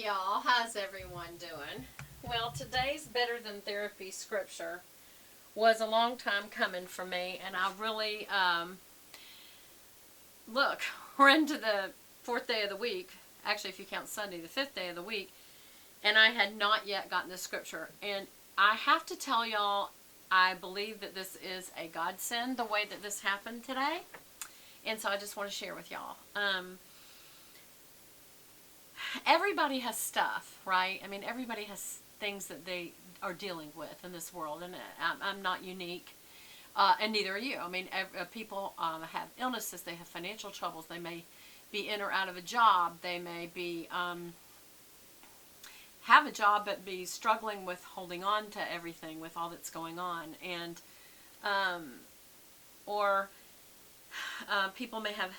y'all. How's everyone doing? Well, today's Better Than Therapy scripture was a long time coming for me, and I really, look, we're into the fourth day of the week. Actually, if you count Sunday, the fifth day of the week, and I had not yet gotten this scripture. And I have to tell y'all, I believe that this is a godsend, the way that this happened today. And so I just want to share with y'all. Everybody has stuff, right? I mean, everybody has things that they are dealing with in this world, and I'm not unique, and neither are you. I mean, people have illnesses, they have financial troubles, they may be in or out of a job, they may be have a job but be struggling with holding on to everything with all that's going on, and or people may have,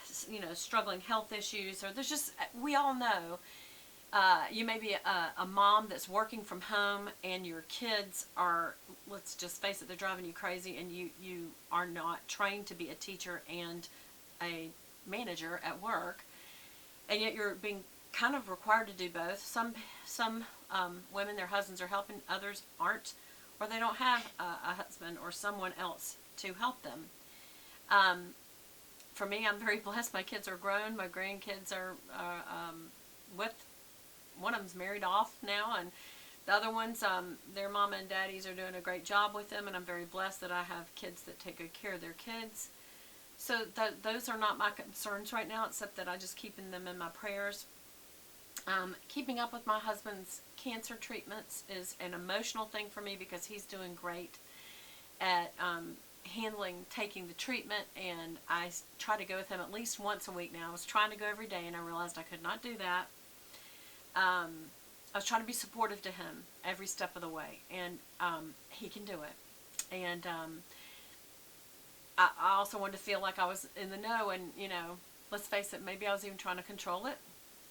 struggling health issues, or there's just, we all know, you may be a mom that's working from home and your kids are, let's just face it, they're driving you crazy, and you are not trained to be a teacher and a manager at work, and yet you're being kind of required to do both. Some women, their husbands are helping, others aren't, or they don't have a husband or someone else to help them. For me, I'm very blessed. My kids are grown. My grandkids are with, one of them's married off now, and the other ones, their mama and daddies are doing a great job with them, and I'm very blessed that I have kids that take good care of their kids. So those are not my concerns right now, except that I just keeping them in my prayers. Keeping up with my husband's cancer treatments is an emotional thing for me, because he's doing great at taking the treatment, and I try to go with him at least once a week now. I was trying to go every day, and I realized I could not do that. I was trying to be supportive to him every step of the way, and he can do it. And I also wanted to feel like I was in the know, and let's face it, maybe I was even trying to control it.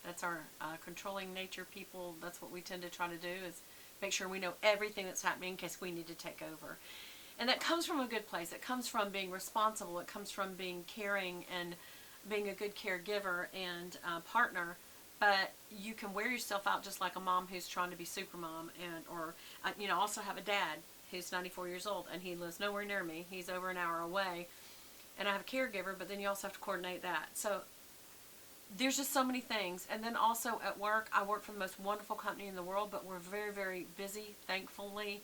That's our controlling nature people. That's what we tend to try to do, is make sure we know everything that's happening in case we need to take over. And that comes from a good place. It comes from being responsible. It comes from being caring and being a good caregiver and partner. But you can wear yourself out just like a mom who's trying to be super mom, or also have a dad who's 94 years old, and he lives nowhere near me. He's over an hour away. And I have a caregiver, but then you also have to coordinate that. So there's just so many things. And then also at work, I work for the most wonderful company in the world, but we're very, very busy, thankfully,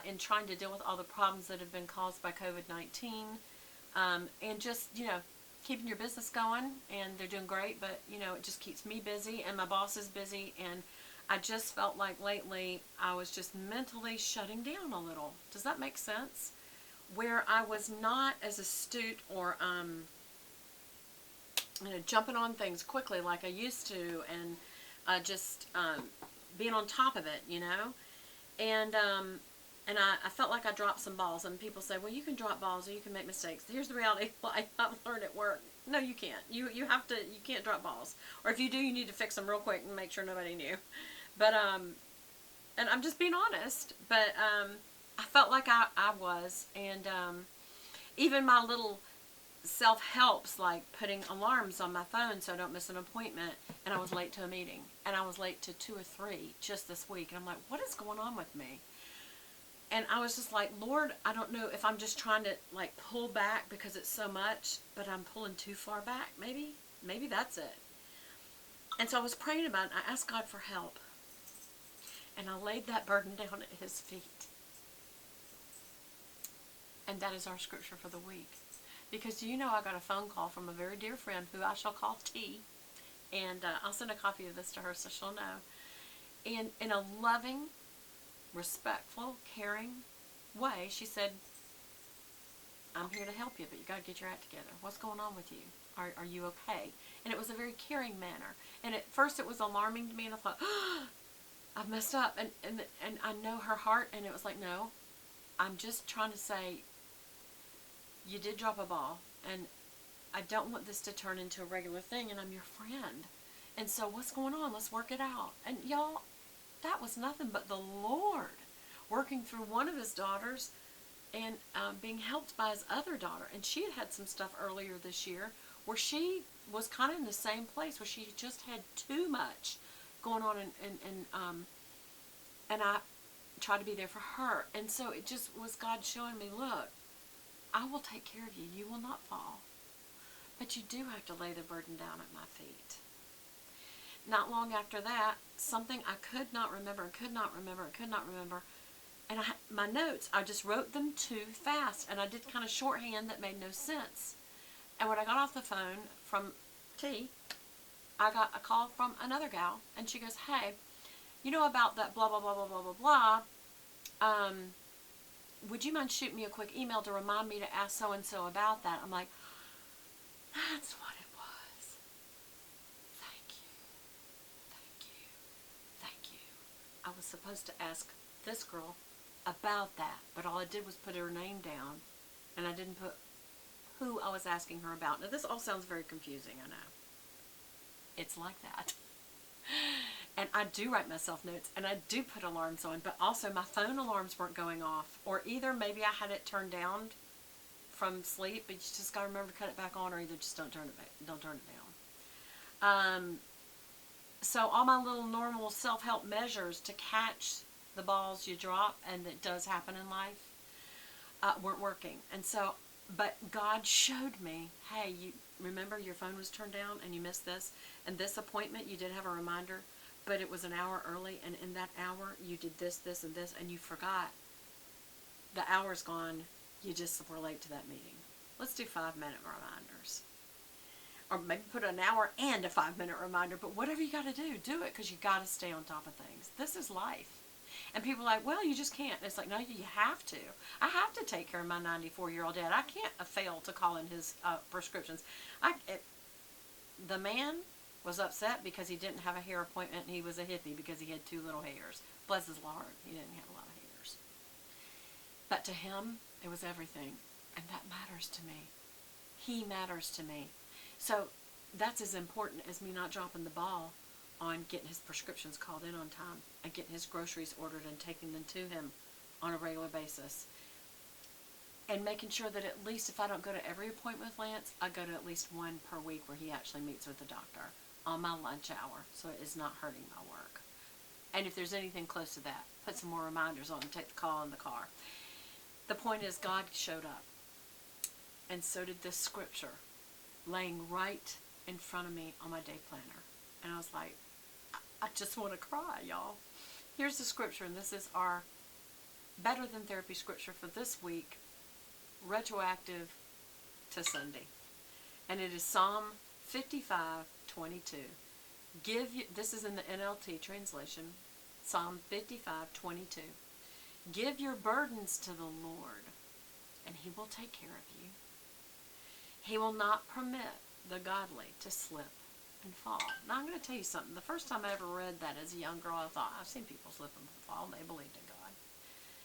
in trying to deal with all the problems that have been caused by COVID-19, and just, keeping your business going, and they're doing great, but, it just keeps me busy, and my boss is busy, and I just felt like lately I was just mentally shutting down a little. Does that make sense? Where I was not as astute or, jumping on things quickly like I used to, and just being on top of it, and I felt like I dropped some balls. And people say, well, you can drop balls or you can make mistakes. Here's the reality. Well, I've learned at work. No, you can't. You can't drop balls. Or if you do, you need to fix them real quick and make sure nobody knew. But, and I'm just being honest. But I felt like I was. And even my little self-helps, like putting alarms on my phone so I don't miss an appointment. And I was late to a meeting. And I was late to 2 or 3 just this week. And I'm like, what is going on with me? And I was just like, Lord, I don't know if I'm just trying to pull back because it's so much, but I'm pulling too far back. Maybe that's it. And so I was praying about it, and I asked God for help. And I laid that burden down at His feet. And that is our scripture for the week. Because I got a phone call from a very dear friend who I shall call T. And I'll send a copy of this to her so she'll know. And in a loving, respectful, caring way, she said, I'm here to help you, but you got to get your act together. What's going on with you? Are you okay? And it was a very caring manner. And at first it was alarming to me, and I thought, oh, I've messed up. And I know her heart, and it was like, no, I'm just trying to say, you did drop a ball, and I don't want this to turn into a regular thing, and I'm your friend. And so what's going on? Let's work it out. And y'all, that was nothing but the Lord working through one of His daughters and being helped by His other daughter. And she had some stuff earlier this year where she was kind of in the same place, where she just had too much going on, and I tried to be there for her. And so it just was God showing me, look, I will take care of you. You will not fall. But you do have to lay the burden down at my feet. Not long after that, something I could not remember, and my notes, I just wrote them too fast, and I did kind of shorthand that made no sense. And when I got off the phone from T, I got a call from another gal, and she goes, hey, you know about that blah, blah, blah, blah, blah, blah, blah. Would you mind shooting me a quick email to remind me to ask so-and-so about that? I'm like, that's what it was. Thank you. Thank you. Thank you. I was supposed to ask this girl about that, but all I did was put her name down, and I didn't put who I was asking her about. Now, this all sounds very confusing, I know. It's like that. And I do write myself notes, and I do put alarms on, but also my phone alarms weren't going off, or either maybe I had it turned down from sleep, but you just got to remember to cut it back on, or either just don't turn it down. So all my little normal self-help measures to catch the balls you drop, and it does happen in life, weren't working. And so, but God showed me, hey, you remember your phone was turned down and you missed this, and this appointment you did have a reminder, but it was an hour early, and in that hour you did this, this, and this, and you forgot. The hour's gone. You just were late to that meeting. Let's do 5-minute reminders. Or maybe put an hour and a 5-minute reminder, but whatever you got to do it, because you got to stay on top of things. This is life. And people are like, well, you just can't. And it's like, no, you have to. I have to take care of my 94-year-old dad. I can't fail to call in his prescriptions. The man was upset because he didn't have a hair appointment, and he was a hippie because he had 2 little hairs. Bless his Lord, he didn't have a lot of hairs. But to him, it was everything. And that matters to me. He matters to me. So that's as important as me not dropping the ball on getting his prescriptions called in on time, and getting his groceries ordered and taking them to him on a regular basis. And making sure that at least if I don't go to every appointment with Lance, I go to at least one per week where he actually meets with the doctor on my lunch hour, so it is not hurting my work. And if there's anything close to that, put some more reminders on and take the call in the car. The point is, God showed up. And so did this scripture, laying right in front of me on my day planner. And I was like, I just want to cry, y'all. Here's the scripture, and this is our Better Than Therapy scripture for this week, retroactive to Sunday. And it is Psalm 55:22. This is in the NLT translation, Psalm 55:22. Give your burdens to the Lord, and he will take care of you. He will not permit the godly to slip and fall. Now, I'm going to tell you something. The first time I ever read that as a young girl, I thought, I've seen people slip and fall. They believed in God.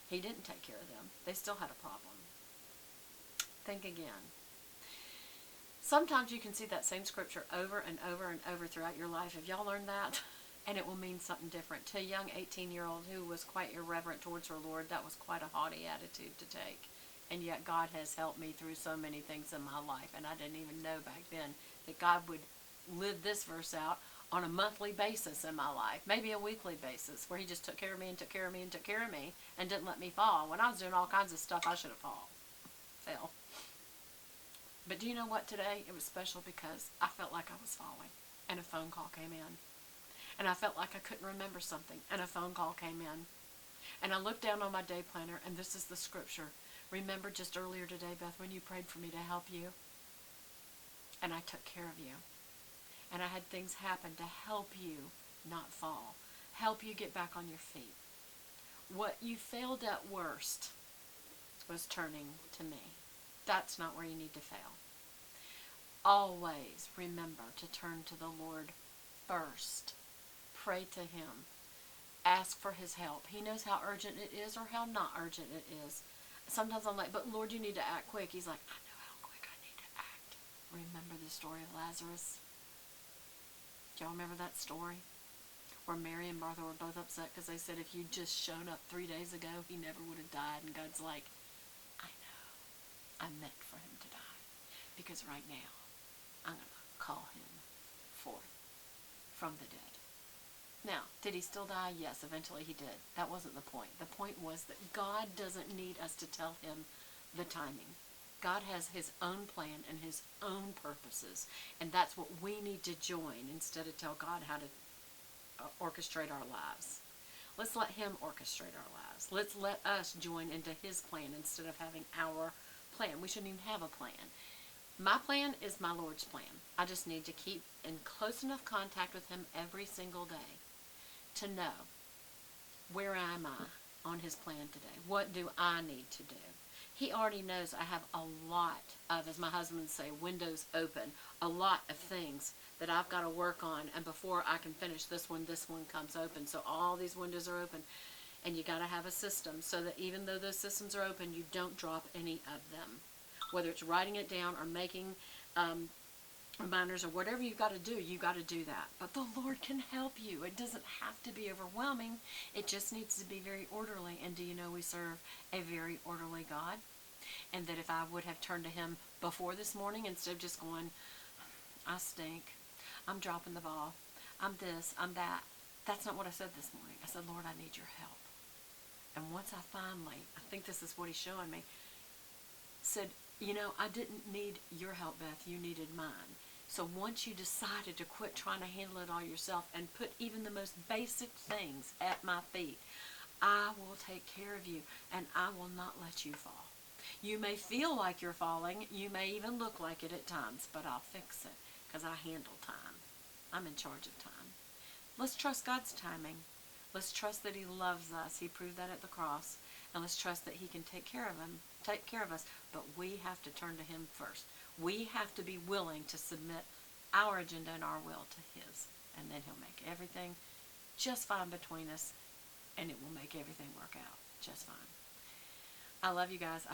He didn't take care of them. They still had a problem. Think again. Sometimes you can see that same scripture over and over and over throughout your life. Have y'all learned that? And it will mean something different. To a young 18-year-old who was quite irreverent towards her Lord, that was quite a haughty attitude to take. And yet God has helped me through so many things in my life. And I didn't even know back then that God would live this verse out on a monthly basis in my life. Maybe a weekly basis, where he just took care of me and took care of me and took care of me and didn't let me fall. When I was doing all kinds of stuff, I should have fell. But do you know what, today? It was special because I felt like I was falling. And a phone call came in. And I felt like I couldn't remember something. And a phone call came in. And I looked down on my day planner, and this is the scripture. Remember just earlier today, Beth, when you prayed for me to help you? And I took care of you. And I had things happen to help you not fall. Help you get back on your feet. What you failed at worst was turning to me. That's not where you need to fail. Always remember to turn to the Lord first. Pray to him. Ask for his help. He knows how urgent it is or how not urgent it is. Sometimes I'm like, but Lord, you need to act quick. He's like, I know how quick I need to act. Remember the story of Lazarus? Do y'all remember that story? Where Mary and Martha were both upset because they said if you'd just shown up 3 days ago, he never would have died. And God's like, I know. I meant for him to die. Because right now, I'm going to call him forth from the dead. Now, did he still die? Yes, eventually he did. That wasn't the point. The point was that God doesn't need us to tell him the timing. God has his own plan and his own purposes, and that's what we need to join instead of tell God how to orchestrate our lives. Let's let him orchestrate our lives. Let's let us join into his plan instead of having our plan. We shouldn't even have a plan. My plan is my Lord's plan. I just need to keep in close enough contact with him every single day to know, where am I on his plan today? What do I need to do? He already knows I have a lot of, as my husband would say, windows open, a lot of things that I've got to work on, and before I can finish this one comes open. So all these windows are open, and you got to have a system so that even though those systems are open, you don't drop any of them. Whether it's writing it down or making reminders or whatever you've got to do, you got to do that. But the Lord can help you. It doesn't have to be overwhelming. It just needs to be very orderly. And do you know we serve a very orderly God? And that if I would have turned to him before this morning instead of just going, I stink, I'm dropping the ball, I'm this, I'm that, that's not what I said this morning. I said, Lord, I need your help. And once I finally, I think this is what he's showing me, said, you know, I didn't need your help, Beth, you needed mine. So once you decided to quit trying to handle it all yourself and put even the most basic things at my feet, I will take care of you and I will not let you fall. You may feel like you're falling, you may even look like it at times, but I'll fix it because I handle time. I'm in charge of time. Let's trust God's timing. Let's trust that he loves us. He proved that at the cross. And let's trust that he can take care of us, but we have to turn to him first. We have to be willing to submit our agenda and our will to his, and then he'll make everything just fine between us, and it will make everything work out just fine. I love you guys.